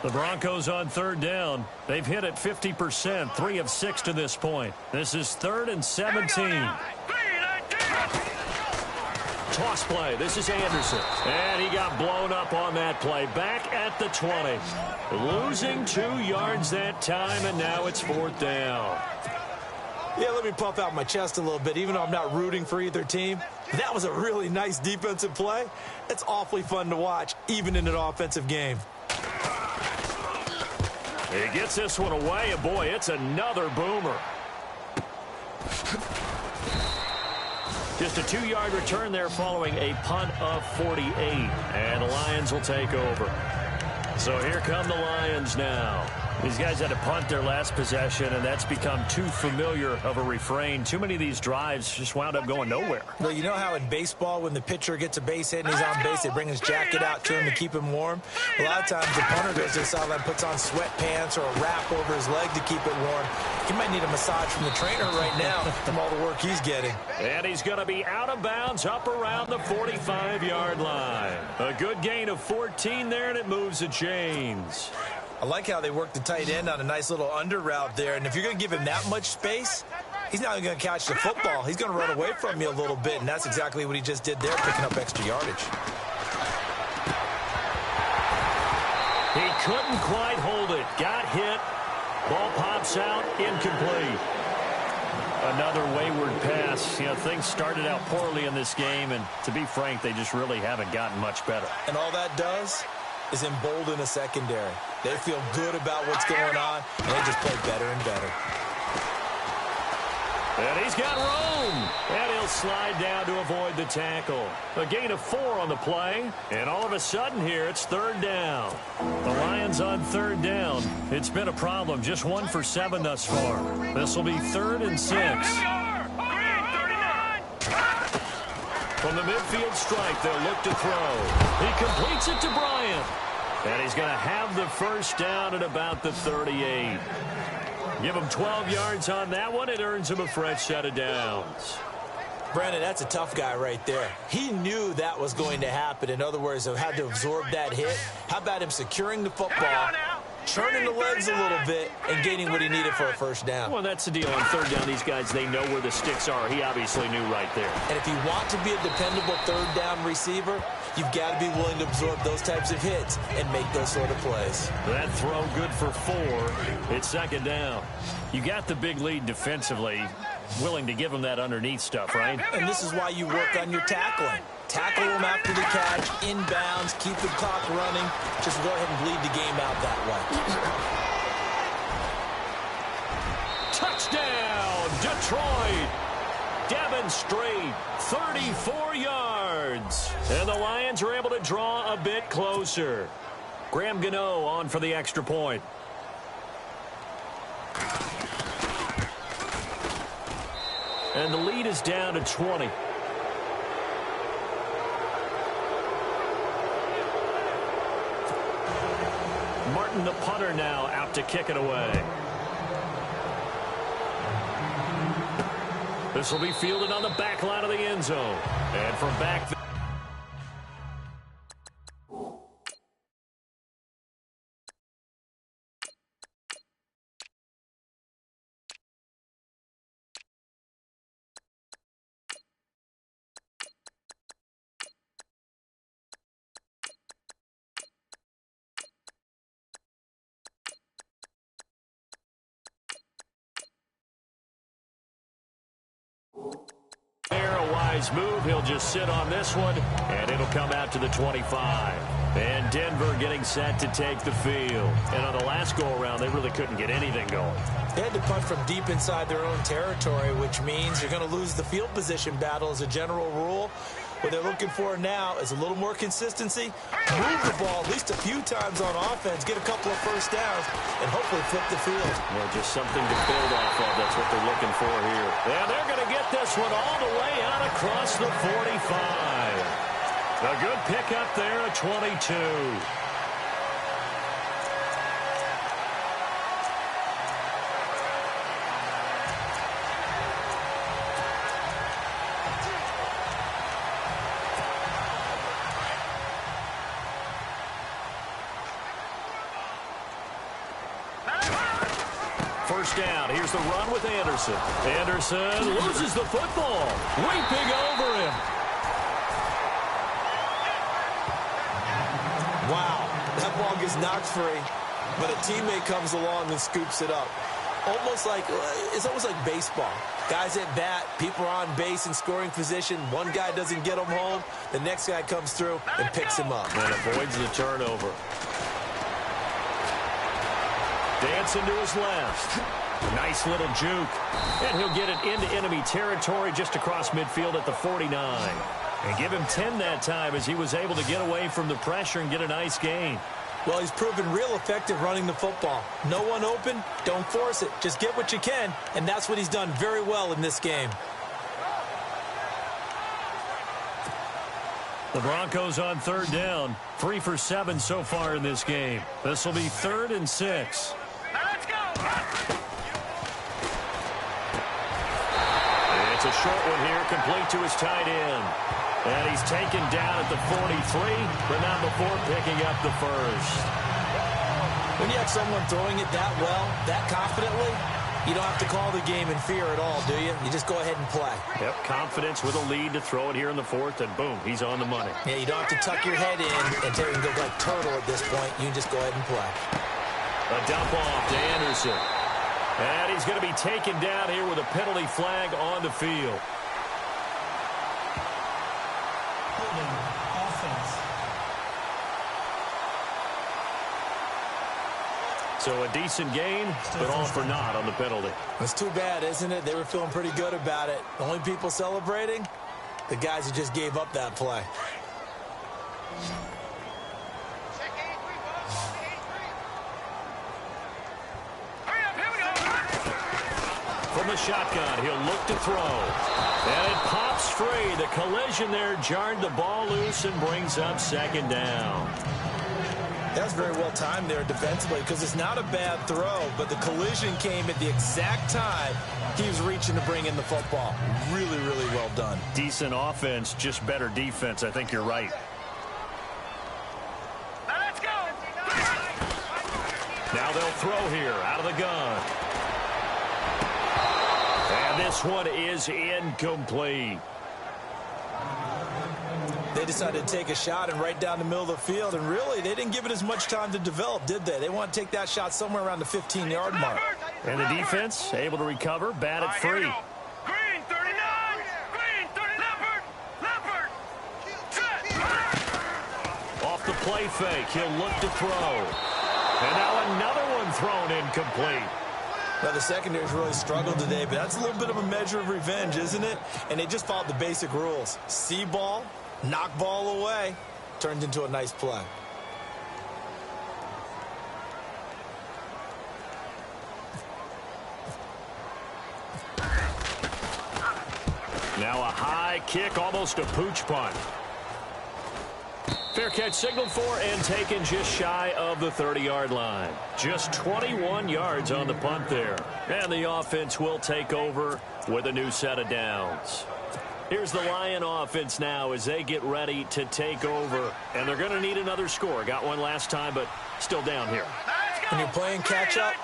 The Broncos on third down. They've hit it 50%, 3 of 6 to this point. This is 3rd and 17. Toss play. This is Anderson. And he got blown up on that play. Back at the 20. Losing 2 yards that time, and now it's 4th down. Yeah, let me puff out my chest a little bit, even though I'm not rooting for either team. That was a really nice defensive play. It's awfully fun to watch, even in an offensive game. He gets this one away, and boy, it's another boomer. Just a 2-yard return there following a punt of 48. And the Lions will take over. So here come the Lions now. These guys had to punt their last possession, and that's become too familiar of a refrain. Too many of these drives just wound up going nowhere. Well, you know how in baseball, when the pitcher gets a base hit and he's on base, they bring his jacket out to him to keep him warm? A lot of times the punter goes to the sideline, puts on sweatpants or a wrap over his leg to keep it warm. He might need a massage from the trainer right now from all the work he's getting. And he's going to be out of bounds up around the 45-yard line. A good gain of 14 there, and it moves the chains. I like how they work the tight end on a nice little under route there. And if you're going to give him that much space, he's not going to catch the football. He's going to run away from you a little bit, and that's exactly what he just did there, picking up extra yardage. He couldn't quite hold it. Got hit. Ball pops out, incomplete. Another wayward pass. You know, things started out poorly in this game, and to be frank, they just really haven't gotten much better. And all that does is embolden a secondary. They feel good about what's going on, and they just play better and better. And he's got room. And he'll slide down to avoid the tackle. A gain of 4 on the play. And all of a sudden here, it's 3rd down. The Lions on 3rd down. It's been a problem. Just 1 for 7 thus far. This will be 3rd and 6. From the midfield strike, they'll look to throw. He completes it to Bryant. And he's going to have the first down at about the 38. Give him 12 yards on that one. It earns him a fresh set of downs. Brandon, that's a tough guy right there. He knew that was going to happen. In other words, he had to absorb that hit. How about him securing the football, churning the legs a little bit, and gaining what he needed for a first down? Well, that's the deal. On 3rd down, these guys, they know where the sticks are. He obviously knew right there. And if you want to be a dependable 3rd down receiver, you've got to be willing to absorb those types of hits and make those sort of plays. That throw good for 4. It's 2nd down. You got the big lead defensively, willing to give him that underneath stuff, right? And this is why you work on your tackling. Tackle them after the catch, inbounds, keep the clock running. Just go ahead and bleed the game out that way. Touchdown, Detroit. Demonstrate 34 yards. And the Lions are able to draw a bit closer. Graham Gano on for the extra point. And the lead is down to 20. Martin, the punter, now out to kick it away. This will be fielded on the back line of the end zone. And from back there. A wise move. He'll just sit on this one, and it'll come out to the 25. And Denver getting set to take the field. And on the last go-around, they really couldn't get anything going. They had to punt from deep inside their own territory, which means you're going to lose the field position battle as a general rule. What they're looking for now is a little more consistency, move the ball at least a few times on offense, get a couple of first downs, and hopefully flip the field. Well, just something to build off of. That's what they're looking for here. And they're going to get this one all the way out across the 45. A good pickup there at 22. First down. Here's the run with Anderson. Anderson loses the football. Leaping over him. Wow, that ball gets knocked free, but a teammate comes along and scoops it up. It's almost like baseball. Guys at bat, people are on base in scoring position. One guy doesn't get him home. The next guy comes through and picks him up. And avoids the turnover. Dancing to his left. Nice little juke. And he'll get it into enemy territory just across midfield at the 49. And give him 10 that time as he was able to get away from the pressure and get a nice gain. Well, he's proven real effective running the football. No one open, don't force it. Just get what you can, and that's what he's done very well in this game. The Broncos on 3rd down. 3 for 7 so far in this game. This will be 3rd and 6. Let's go! It's a short one here, complete to his tight end. And he's taken down at the 43, but not before picking up the first. When you have someone throwing it that well, that confidently, you don't have to call the game in fear at all, do you? You just go ahead and play. Yep, confidence with a lead to throw it here in the 4th, and boom, he's on the money. Yeah, you don't have to tuck your head in and take and go like turtle at this point. You can just go ahead and play. A dump off to Anderson. And he's going to be taken down here with a penalty flag on the field. Holding offense. So a decent gain, but all for naught on the penalty. It's too bad, isn't it? They were feeling pretty good about it. The only people celebrating, the guys who just gave up that play. From the shotgun, he'll look to throw. And it pops free. The collision there jarred the ball loose and brings up second down. That's very well timed there defensively because it's not a bad throw, but the collision came at the exact time he was reaching to bring in the football. Really, really well done. Decent offense, just better defense. I think you're right. Now let's go. Now they'll throw here out of the gun. And this one is incomplete. They decided to take a shot and right down the middle of the field, and really, they didn't give it as much time to develop, did they? They want to take that shot somewhere around the 15-yard mark. And the defense able to recover, bat it free. Green 39, green 30, leopard. Off the play fake, he'll look to throw. And now another one thrown incomplete. Now, the secondary's really struggled today, but that's a little bit of a measure of revenge, isn't it? And they just followed the basic rules. See ball, knock ball away, turned into a nice play. Now a high kick, almost a pooch punt. Fair catch signaled for and taken just shy of the 30-yard line. Just 21 yards on the punt there. And the offense will take over with a new set of downs. Here's the Lion offense now as they get ready to take over. And they're going to need another score. Got one last time, but still down here. When you're playing catch-up,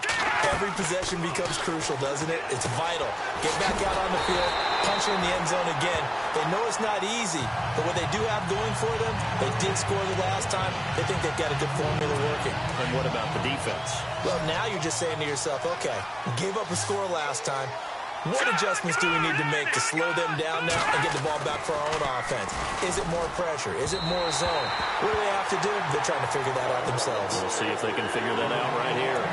every possession becomes crucial, doesn't it? It's vital. Get back out on the field, punch in the end zone again. They know it's not easy, but what they do have going for them, they did score the last time. They think they've got a good formula working. And what about the defense? Well, now you're just saying to yourself, okay, we gave up a score last time. What adjustments do we need to make to slow them down now and get the ball back for our own offense? Is it more pressure? Is it more zone? What do they have to do? They're trying to figure that out themselves. We'll see if they can figure that out right here.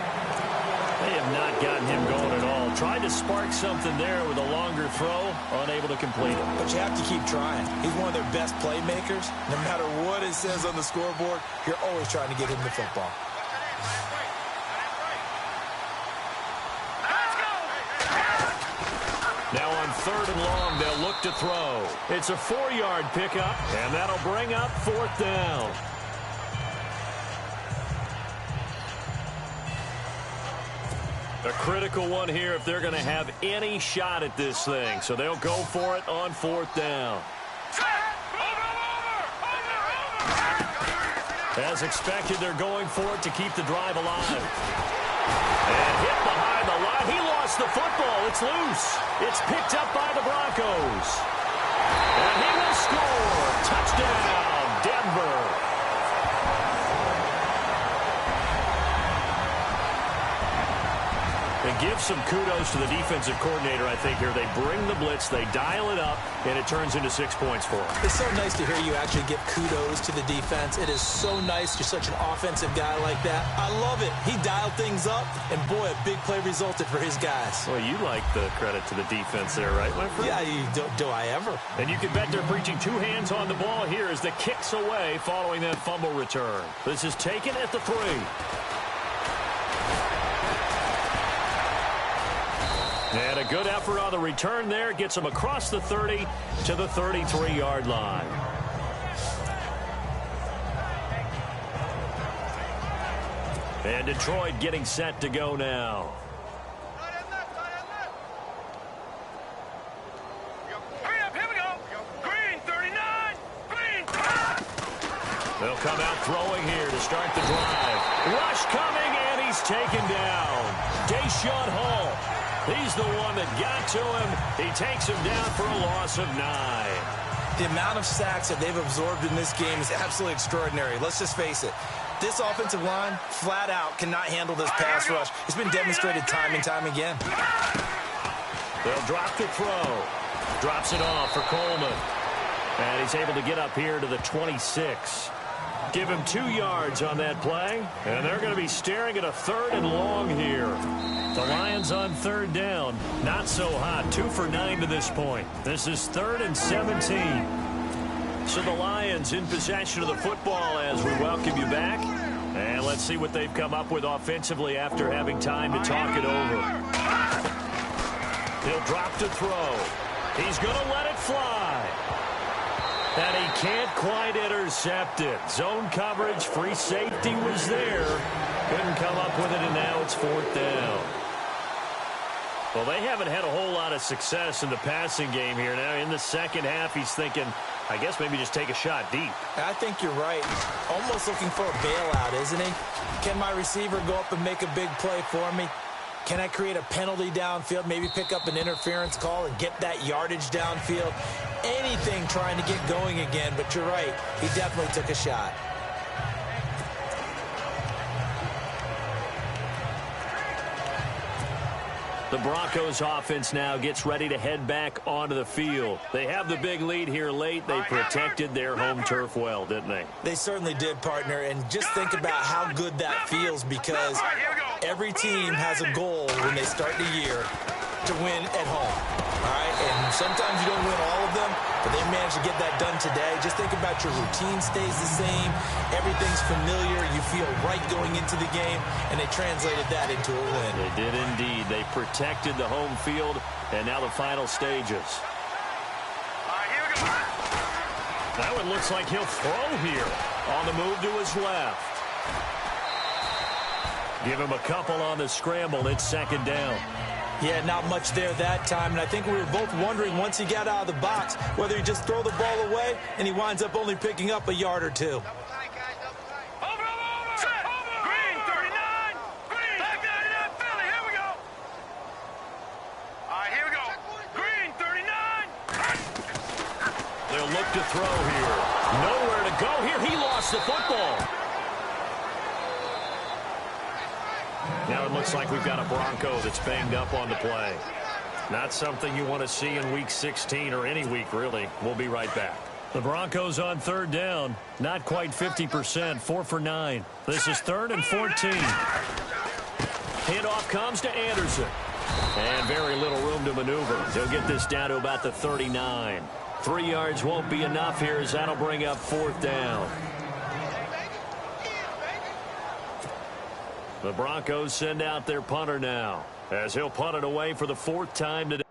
They have not gotten him going at all. Tried to spark something there with a longer throw, unable to complete it. But you have to keep trying. He's one of their best playmakers. No matter what it says on the scoreboard, you're always trying to get him the football. Now on 3rd and long, they'll look to throw. It's a 4-yard pickup, and that'll bring up 4th down. A critical one here if they're going to have any shot at this thing. So they'll go for it on 4th down. As expected, they're going for it to keep the drive alive. And hit behind the line. He lost the football. It's loose. It's picked up by the Broncos. And he will score. Touchdown, Denver. And give some kudos to the defensive coordinator, I think, here. They bring the blitz, they dial it up, and it turns into 6 points for them. It's so nice to hear you actually give kudos to the defense. It is so nice. You're such an offensive guy like that. I love it. He dialed things up, and boy, a big play resulted for his guys. Well, you like the credit to the defense there, right, my friend? Yeah, do I ever? And you can bet they're preaching 2 hands on the ball here as the kick's away following that fumble return. This is taken at the 3. And a good effort on the return there. Gets him across the 30 to the 33-yard line. And Detroit getting set to go now. Here we go. Green 39, green. They'll come out throwing here to start the drive. Rush coming, and he's taken down. Deshaun Hall. He's the one that got to him. He takes him down for a loss of 9. The amount of sacks that they've absorbed in this game is absolutely extraordinary. Let's just face it. This offensive line, flat out, cannot handle this pass rush. It's been demonstrated time and time again. They'll drop to throw. Drops it off for Coleman. And he's able to get up here to the 26. Give him 2 yards on that play. And they're going to be staring at a 3rd and long here. The Lions on 3rd down. Not so hot. 2 for 9 to this point. This is 3rd and 17. So the Lions in possession of the football as we welcome you back. And let's see what they've come up with offensively after having time to talk it over. He'll drop to throw. He's going to let it fly. And he can't quite intercept it. Zone coverage, free safety was there. Couldn't come up with it, and now it's 4th down. Well, they haven't had a whole lot of success in the passing game here. Now, in the second half, he's thinking, I guess maybe just take a shot deep. I think you're right. Almost looking for a bailout, isn't he? Can my receiver go up and make a big play for me? Can I create a penalty downfield, maybe pick up an interference call and get that yardage downfield? Anything trying to get going again, but you're right. He definitely took a shot. The Broncos offense now gets ready to head back onto the field. They have the big lead here late. They protected their home turf well, didn't they? They certainly did, partner. And just think about how good that feels, because every team has a goal when they start the year to win at home. All right, and sometimes you don't win all of them, but they managed to get that done today. Just think about your routine stays the same. Everything's familiar. You feel right going into the game, and they translated that into a win. They did indeed. They protected the home field, and now the final stages. Now it looks like he'll throw here. On the move to his left. Give him a couple on the scramble. It's 2nd down. Yeah, not much there that time, and I think we were both wondering once he got out of the box whether he just throw the ball away and he winds up only picking up a yard or 2. Over! Green, 39! Green! Back 99, Philly, here we go! All right, here we go. Green, 39! They'll look to throw here. Nowhere to go here. He lost the football. Now it looks like we've got a Bronco that's banged up on the play. Not something you want to see in Week 16 or any week, really. We'll be right back. The Broncos on 3rd down. Not quite 50%. 4 for 9. This is 3rd and 14. Handoff comes to Anderson. And very little room to maneuver. He'll get this down to about the 39. 3 yards won't be enough here as that'll bring up 4th down. The Broncos send out their punter now, as he'll punt it away for the 4th time today.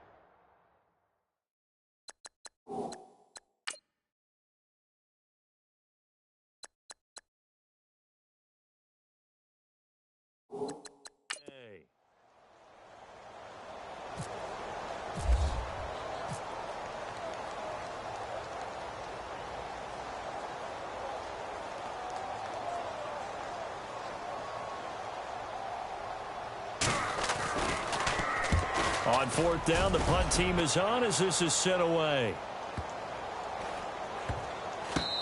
On 4th down, the punt team is on as this is sent away.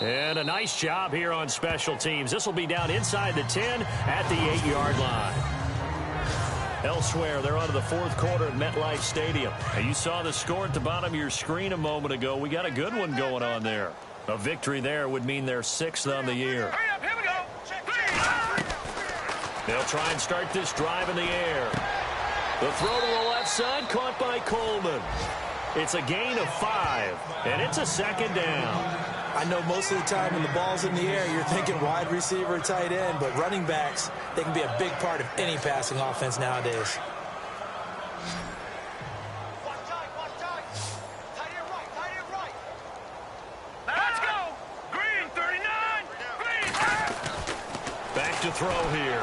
And a nice job here on special teams. This will be down inside the 10 at the 8-yard line. Elsewhere, they're on to the 4th quarter at MetLife Stadium. And you saw the score at the bottom of your screen a moment ago. We got a good one going on there. A victory there would mean they're 6th on the year. Hurry up, here we go. They'll try and start this drive in the air. The throw to the left side, caught by Coleman. It's a gain of 5, and it's a 2nd down. I know most of the time when the ball's in the air, you're thinking wide receiver, tight end, but running backs, they can be a big part of any passing offense nowadays. Let's go. Green, 39. Green. Back to throw here.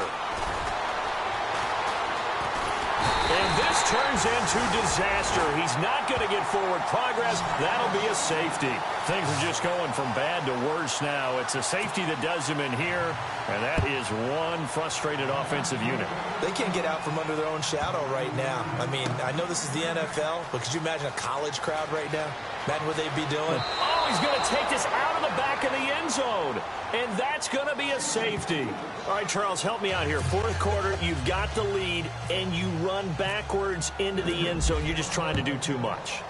And this turns into disaster. He's not going to get forward progress. That'll be a safety. Things are just going from bad to worse now. It's a safety that does him in here, and that is one frustrated offensive unit. They can't get out from under their own shadow right now. I mean, I know this is the NFL, but could you imagine a college crowd right now? Imagine what they'd be doing. Oh, he's going to take this out of the back of the end zone. And that's going to be a safety. All right, Charles, help me out here. Fourth quarter, you've got the lead, and you run backwards into the end zone. You're just trying to do too much.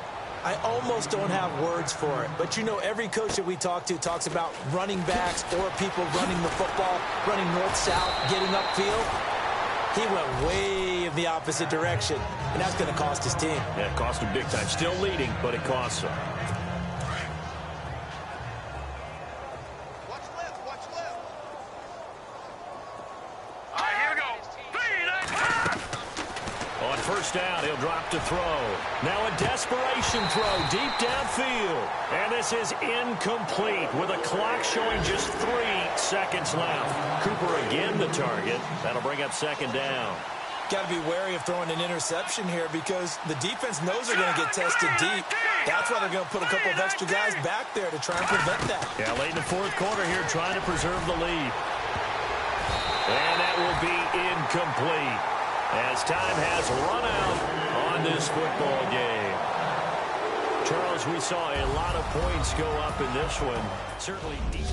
I almost don't have words for it. But, you know, every coach that we talk to talks about running backs or people running the football, running north-south, getting upfield. He went way in the opposite direction, and that's going to cost his team. Yeah, it cost him big time. Still leading, but it costs him. First down, he'll drop to throw. Now a desperation throw deep downfield. And this is incomplete with a clock showing just 3 seconds left. Cooper again the target. That'll bring up second down. Got to be wary of throwing an interception here because the defense knows they're going to get tested deep. That's why they're going to put a couple of extra guys back there to try and prevent that. Yeah, late in the fourth quarter here trying to preserve the lead. And that will be incomplete, as time has run out on this football game. Charles, we saw a lot of points go up in this one. Certainly deep.